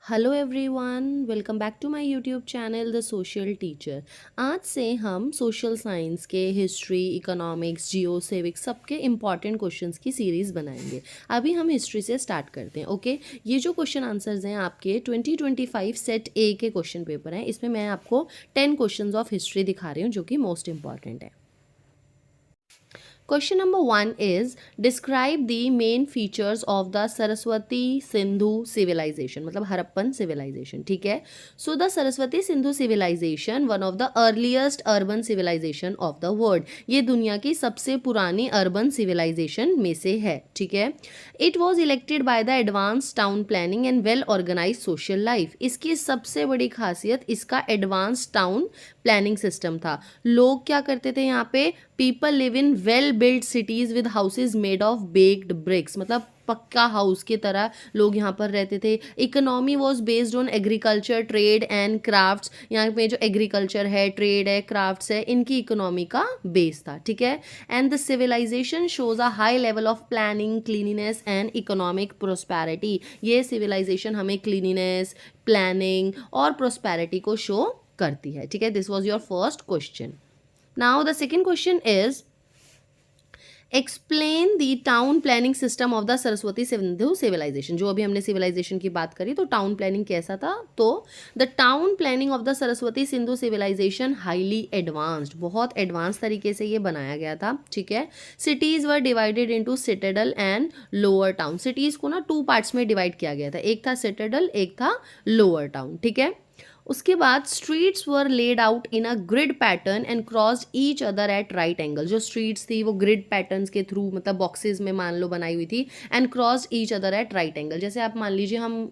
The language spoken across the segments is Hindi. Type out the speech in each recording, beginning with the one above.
Hello everyone, welcome back to my YouTube channel the social teacher. आज से हम सोशल साइंस के हिस्ट्री, इकोनॉमिक्स, जियो सिविक्स सबके इम्पॉर्टेंट क्वेश्चंस की सीरीज़ बनाएंगे। अभी हम हिस्ट्री से स्टार्ट करते हैं। ओके, ये जो क्वेश्चन आंसर्स हैं आपके 2025 सेट ए के क्वेश्चन पेपर हैं। इसमें मैं आपको 10 क्वेश्चंस ऑफ हिस्ट्री दिखा रही हूँ जो कि मोस्ट इंपॉर्टेंट है। Question number 1 is describe the main features of the Saraswati Sindhu civilization, मतलब हरप्पन civilization. ठीक है, so the Saraswati Sindhu civilization one of the earliest urban civilization of the world, ये दुनिया की सबसे पुरानी urban civilization में से है. ठीक है, it was elected by the advanced town planning and well organized social life. इसकी सबसे बड़ी खासियत इसका advanced town प्लानिंग सिस्टम था। लोग क्या करते थे यहाँ पे, people live in well build cities with houses made of baked bricks, मतलब पक्का हाउस की तरह लोग यहाँ पर रहते थे। Economy was based on agriculture, trade and crafts. यहाँ पे जो एग्रीकल्चर है, ट्रेड है, क्राफ्ट्स है, इनकी इकोनॉमी का बेस था। ठीक है, and the civilisation shows a high level of planning, cleanliness and economic prosperity. ये सिविलाइजेशन हमें क्लीनिनेस, प्लानिंग और प्रोस्पैरिटी को शो करती है। ठीक है, this was your first question. Now the second question is explain the town planning system of the Saraswati Sindhu civilisation. जो अभी हमने सिविलाइजेशन की बात करी, तो टाउन प्लानिंग कैसा था, तो the town planning of the Saraswati Sindhu civilisation highly advanced, बहुत एडवांस तरीके से ये बनाया गया था। ठीक है, cities were divided into citadel and lower town. Cities को ना 2 पार्ट्स में डिवाइड किया गया था, एक था सिटाडेल, एक था लोअर टाउन। ठीक है, उसके बाद streets were laid out in a grid pattern and crossed each other at right angle. जो स्ट्रीट्स थी वो ग्रिड पैटर्न्स के थ्रू, मतलब बॉक्सेस में मान लो बनाई हुई थी, and crossed each other at right angle. जैसे आप मान लीजिए हम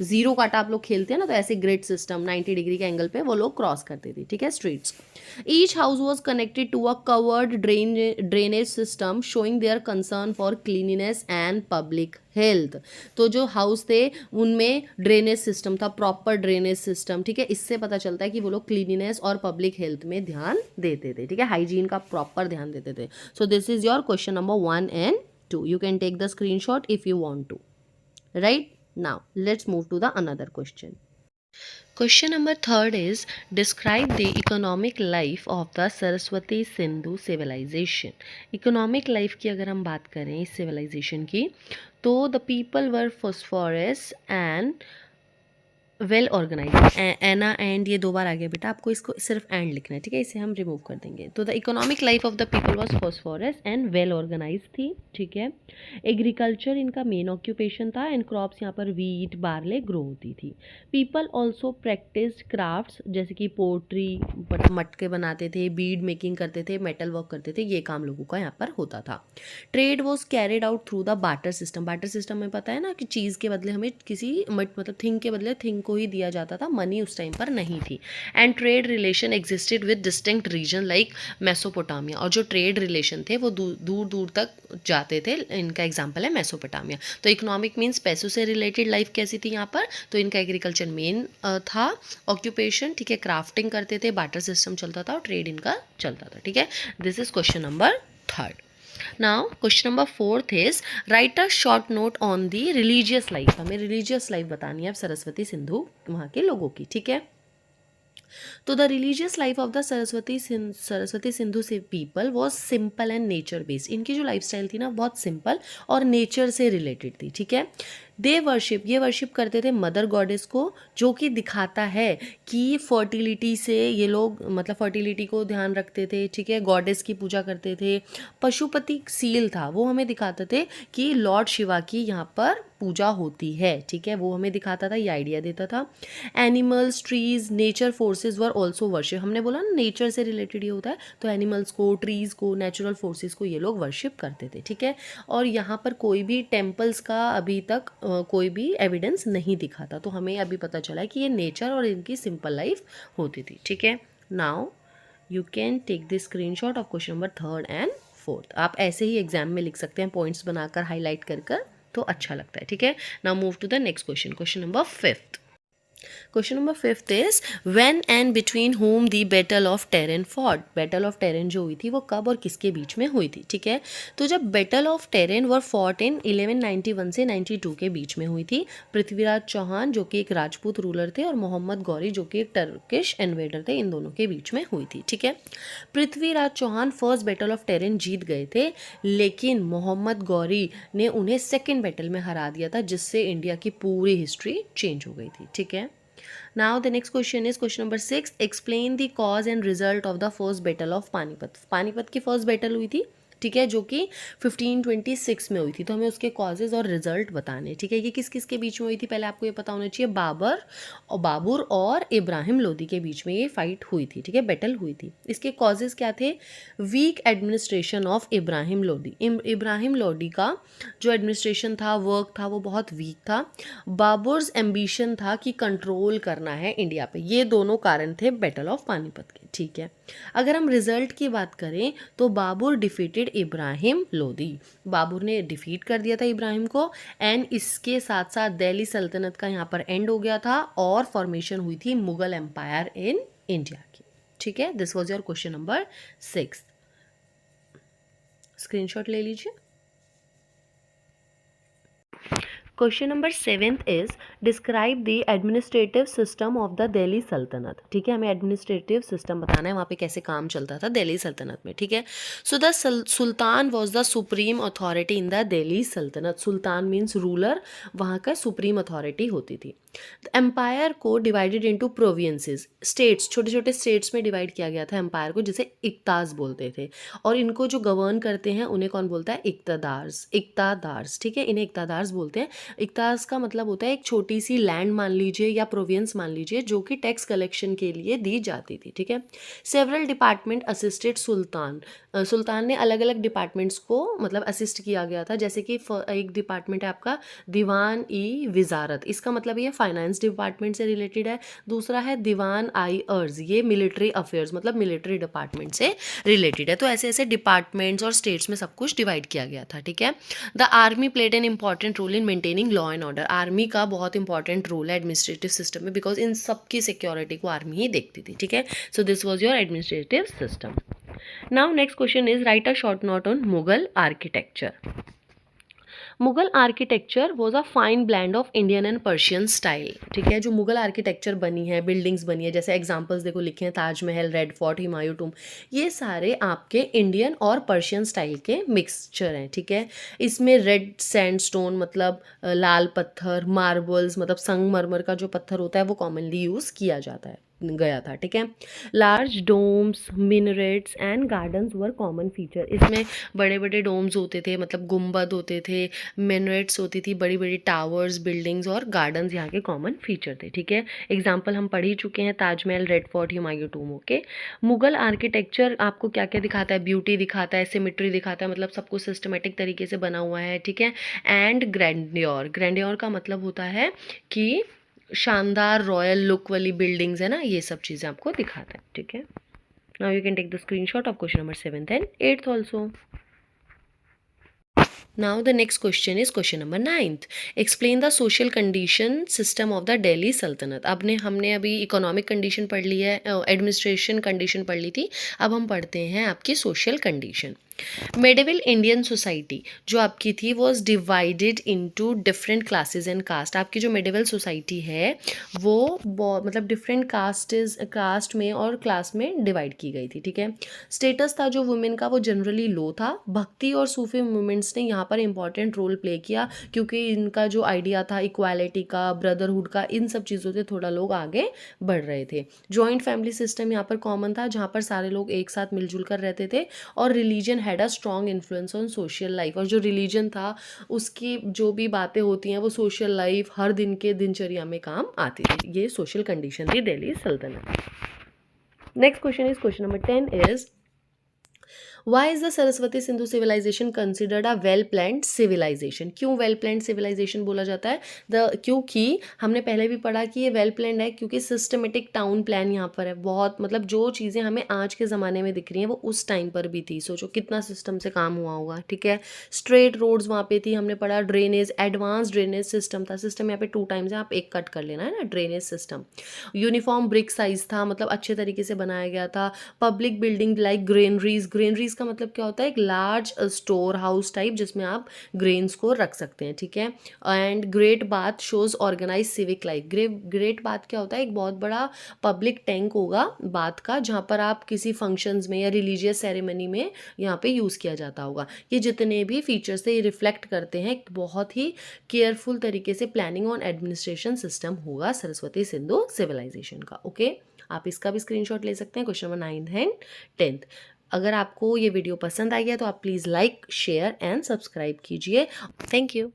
जीरो काटा आप लोग खेलते हैं ना, तो ऐसे ग्रिड सिस्टम 90 डिग्री के एंगल पे वो लोग क्रॉस करते थे। ठीक है, streets. Each house was connected to a covered drainage system showing their concern for cleanliness and public health. तो जो हाउस थे उनमें ड्रेनेज सिस्टम था, प्रॉपर ड्रेनेज सिस्टम। ठीक है, इससे पता चलता है कि वो लोग क्लीनिनेस और पब्लिक हेल्थ में ध्यान देते थे। ठीक है, हाइजीन का प्रॉपर ध्यान देते थे। So this is your question number 1 and 2. You can take the screenshot if you want to. Right? Now, let's move to the another question. Question number 3 is describe the economic life of the Saraswati Sindhu civilization. Economic life की अगर हम बात करें इस civilization की, तो the people were phosphorus and well organise. एना एंड ये 2 बार आ गया बेटा, आपको इसको सिर्फ एंड लिखना है। ठीक है, इसे हम रिमूव कर देंगे। तो the economic life of the people was phosphorus and well organise थी। ठीक है, एग्रीकल्चर इनका मेन ऑक्यूपेशन था एंड क्रॉप्स यहाँ पर वीट, बार्ले ग्रो होती थी। पीपल ऑल्सो प्रैक्टिस्ड क्राफ्ट्स, जैसे कि पोट्री, मटके बनाते थे, बीड मेकिंग करते थे, मेटल वर्क करते थे, ये काम लोगों का यहाँ पर होता था। Trade was carried out through the barter system. Barter system में पता है ना कि चीज़ के बदले हमें किसी मतलब थिंग के बदले थिंग को ही दिया जाता था, मनी उस टाइम पर नहीं थी। And trade relation existed with distinct region like Mesopotamia. और जो ट्रेड रिलेशन थे वो दूर दूर तक जाते थे। इनका एग्जाम्पल है मेसोपोटामिया। तो इकोनॉमिक मीन्स पैसों से रिलेटेड लाइफ कैसी थी यहाँ पर, तो इनका एग्रीकल्चर मेन था ऑक्यूपेशन। ठीक है, क्राफ्टिंग करते थे, बार्टर सिस्टम चलता था और ट्रेड इनका चलता था। ठीक है, this is question number 3. Now question number 4 is write a short note on the religious life. हमें religious life बतानी है अब सरस्वती सिंधु वहाँ के लोगों की। ठीक है, तो the religious life of the Saraswati Sindhu से people was simple and nature based. इनकी जो लाइफ स्टाइल थी ना बहुत सिंपल और नेचर से रिलेटेड थी। ठीक है, दे वर्शिप, ये वर्शिप करते थे मदर गॉडेस को, जो कि दिखाता है कि फर्टिलिटी से ये लोग, मतलब फर्टिलिटी को ध्यान रखते थे। ठीक है, गॉडेस की पूजा करते थे। पशुपति सील था, वो हमें दिखाते थे कि लॉर्ड शिवा की यहाँ पर पूजा होती है। ठीक है, वो हमें दिखाता था, ये आइडिया देता था। Animals, trees, nature forces were also worship. हमने बोला ना नेचर से रिलेटेड ये होता है, तो एनिमल्स को, ट्रीज को, नेचुरल फोर्सेज को ये लोग वर्शिप करते थे। ठीक है, और यहाँ पर कोई भी टेम्पल्स का अभी तक कोई भी एविडेंस नहीं दिखा था, तो हमें अभी पता चला है कि ये नेचर और इनकी सिंपल लाइफ होती थी। ठीक है, now you can take the screenshot of question number 3 and 4. आप ऐसे ही एग्जाम में लिख सकते हैं, पॉइंट्स बनाकर हाईलाइट कर कर, तो अच्छा लगता है। ठीक है, now move to the next question, question number 5. Question number 5 is when and between whom the battle of Tarain fought. Battle of Tarain जो हुई थी वो कब और किसके बीच में हुई थी, ठीक है। तो जब battle of terrain were fought in 1191 से 92 के बीच में हुई थी। पृथ्वीराज चौहान जो कि एक राजपूत रूलर थे और मोहम्मद गौरी जो कि एक टर्किश इन्वेडर थे, इन दोनों के बीच में हुई थी, ठीक है। Prithviraj Chauhan first battle of Tarain जीत गए थे, लेकिन मोहम्मद गौरी ने उन्हें सेकेंड बैटल में हरा दिया था, जिससे इंडिया की पूरी हिस्ट्री चेंज हो गई थी, ठीक है। Now the next question is question number 6. Explain the cause and result of the first battle of Panipat. Panipat की फर्स्ट बैटल हुई थी, ठीक है, जो कि 1526 में हुई थी। तो हमें उसके कॉजेज और रिजल्ट बताने, ठीक है। ये किस किस के बीच में हुई थी, पहले आपको ये पता होना चाहिए। बाबर और इब्राहिम लोदी के बीच में ये फाइट हुई थी, ठीक है, बैटल हुई थी। इसके कॉजेज क्या थे? Weak administration of Ibrahim Lodi. Ibrahim Lodi का जो एडमिनिस्ट्रेशन था, वर्क था, वो बहुत वीक था। बाबर्स एम्बिशन था कि कंट्रोल करना है इंडिया पे। ये दोनों कारण थे बैटल ऑफ पानीपत के, ठीक है। अगर हम रिजल्ट की बात करें तो बाबर डिफीटेड इब्राहिम लोदी। बाबर ने डिफीट कर दिया था इब्राहिम को, एंड इसके साथ साथ दिल्ली सल्तनत का यहाँ पर एंड हो गया था और फॉर्मेशन हुई थी मुगल एम्पायर इन इंडिया की, ठीक है। This was your question number 6। Screenshot ले लीजिए। Question number 7 is describe the administrative system of the Delhi सल्तनत, ठीक है। हमें एडमिनिस्ट्रेटिव सिस्टम बताना है, वहाँ पे कैसे काम चलता था दिल्ली सल्तनत में, ठीक है। So the sultan was the supreme authority in the Delhi सल्तनत। सुल्तान मीन्स रूलर, वहाँ का सुप्रीम अथॉरिटी होती थी। एम्पायर को डिवाइडेड इनटू प्रोविंसेस, स्टेट्स, छोटे छोटे स्टेट्स में डिवाइड किया गया था एम्पायर को, जिसे इक्ताज बोलते थे। और इनको जो गवर्न करते हैं उन्हें कौन बोलता है? इक्तादार्स, ठीक है, इन्हें इक्तादार्स बोलते हैं। इक्ताज का मतलब होता है एक छोटी सी लैंड मान लीजिए या प्रोविंस मान लीजिए, जो कि टैक्स कलेक्शन के लिए दी जाती थी, ठीक है। सेवरल डिपार्टमेंट असिस्टेड सुल्तान। सुल्तान ने अलग अलग डिपार्टमेंट्स को मतलब असिस्ट किया गया था, जैसे कि एक डिपार्टमेंट है आपका दीवान ई विजारत, इसका मतलब ये फाइनेंस डिपार्टमेंट से रिलेटेड है। दूसरा है दीवान आई अर्ज, ये मिलिट्री अफेयर्स मतलब मिलिट्री डिपार्टमेंट से रिलेटेड है। तो ऐसे ऐसे डिपार्टमेंट्स और स्टेट्स में सब कुछ डिवाइड किया गया था, ठीक है। The army played an important role in maintaining law and order. Army का बहुत इंपॉर्टेंट रोल है एडमिनिस्ट्रेटिव सिस्टम में, बिकॉज इन सबकी सिक्योरिटी को आर्मी ही देखती थी, ठीक है। So this was your administrative system. Now next question is write a short note on Mughal architecture. Mughal architecture was a fine blend of Indian and Persian style, ठीक है। जो मुगल आर्किटेक्चर बनी है, बिल्डिंग्स बनी है, जैसे एग्जांपल्स देखो लिखे हैं, ताजमहल, रेड फोर्ट, हुमायूं टूम, ये सारे आपके इंडियन और पर्शियन स्टाइल के मिक्सचर हैं, ठीक है। इसमें रेड सैंडस्टोन मतलब लाल पत्थर, मार्बल्स मतलब संगमरमर का जो पत्थर होता है वो कॉमनली यूज़ किया जाता है गया था, ठीक है। Large domes, minarets and gardens were common feature. इसमें बड़े बड़े डोम्स होते थे, मतलब गुम्बद होते थे, मिनरेट्स होती थी, बड़ी बड़ी टावर्स, बिल्डिंग्स और गार्डन्स यहाँ के कॉमन फीचर थे, ठीक है। एग्जाम्पल हम पढ़ ही चुके हैं, Taj Mahal, red fort, Humayun tomb, okay. Mughal architecture आपको क्या क्या दिखाता है? ब्यूटी दिखाता है, सिमेट्री दिखाता है, मतलब सब कुछ सिस्टमेटिक तरीके से बना हुआ है, ठीक है। एंड ग्रैंडियोर, ग्रैंडियोर का मतलब होता है कि शानदार रॉयल लुक वाली बिल्डिंग्स है ना, ये सब चीज़ें आपको दिखाता है, ठीक है। Now you can take the screenshot of question number 7th and 8th also. Now the next question is question number 9th. Explain the social condition system of the Delhi Sultanate. हमने अभी इकोनॉमिक कंडीशन पढ़ ली है, एडमिनिस्ट्रेशन कंडीशन पढ़ ली थी, अब हम पढ़ते हैं आपकी social condition. Medieval Indian society जो आपकी थी was divided into different classes and caste. आपकी जो मेडिवल सोसाइटी है वो मतलब डिफरेंट कास्ट में और क्लास में डिवाइड की गई थी, ठीक है। स्टेटस था जो वुमेन का वो जनरली लो था। भक्ति और सूफी मूवमेंट्स ने यहाँ पर इंपॉर्टेंट रोल प्ले किया, क्योंकि इनका जो आइडिया था इक्वालिटी का, ब्रदरहुड का, इन सब चीज़ों से थोड़ा लोग आगे बढ़ रहे थे। जॉइंट फैमिली सिस्टम यहाँ पर कॉमन था, जहाँ पर सारे लोग एक साथ मिलजुल कर रहते थे। और religion had a strong influence on social life, और जो रिलीजन था उसकी जो भी बातें होती हैं वो सोशल लाइफ हर दिन के दिनचर्या में काम आती थी। ये सोशल कंडीशन थी Delhi Saltanat. Next question is question number 10 is why is the Saraswati Sindhu civilisation considered a well planned civilisation? क्यों वेल प्लान्ड सिविलाइजेशन बोला जाता है? क्योंकि हमने पहले भी पढ़ा कि ये वेल प्लान्ड है क्योंकि सिस्टमेटिक टाउन प्लान यहाँ पर है। बहुत मतलब जो चीज़ें हमें आज के ज़माने में दिख रही हैं वो उस टाइम पर भी थी। सोचो कितना सिस्टम से काम हुआ होगा, ठीक है। स्ट्रेट रोड्स वहाँ पे थी, हमने पढ़ा ड्रेनेज, एडवांस ड्रेनेज सिस्टम था। सिस्टम यहाँ पे 2 टाइम्स है, आप एक कट कर लेना है ना, drainage system. Uniform brick size था, मतलब अच्छे तरीके से बनाया गया था। Public building like granaries, granaries का मतलब क्या होता है? एक लार्ज स्टोर हाउस टाइप जिसमें आप ग्रेन्स को रख सकते हैं, ठीक है। And great bath shows organise civic life. Great bath क्या होता है? एक बहुत बड़ा पब्लिक टैंक होगा बाथ का, जहाँ पर आप किसी फंक्शंस में या रिलीजियस सेरेमनी में यहाँ पे यूज़ किया जाता होगा। ये जितने भी फीचर्स से ये रिफ्लेक्ट करते हैं, एक बहुत ही केयरफुल तरीके से प्लानिंग ऑन एडमिनिस्ट्रेशन सिस्टम होगा सरस्वती सिंधु सिविलाइजेशन का। ओके, आप इसका भी स्क्रीनशॉट ले सकते हैं, क्वेश्चन नंबर 9 एंड 10। अगर आपको ये वीडियो पसंद आई है तो आप please like, share and subscribe कीजिए। Thank you.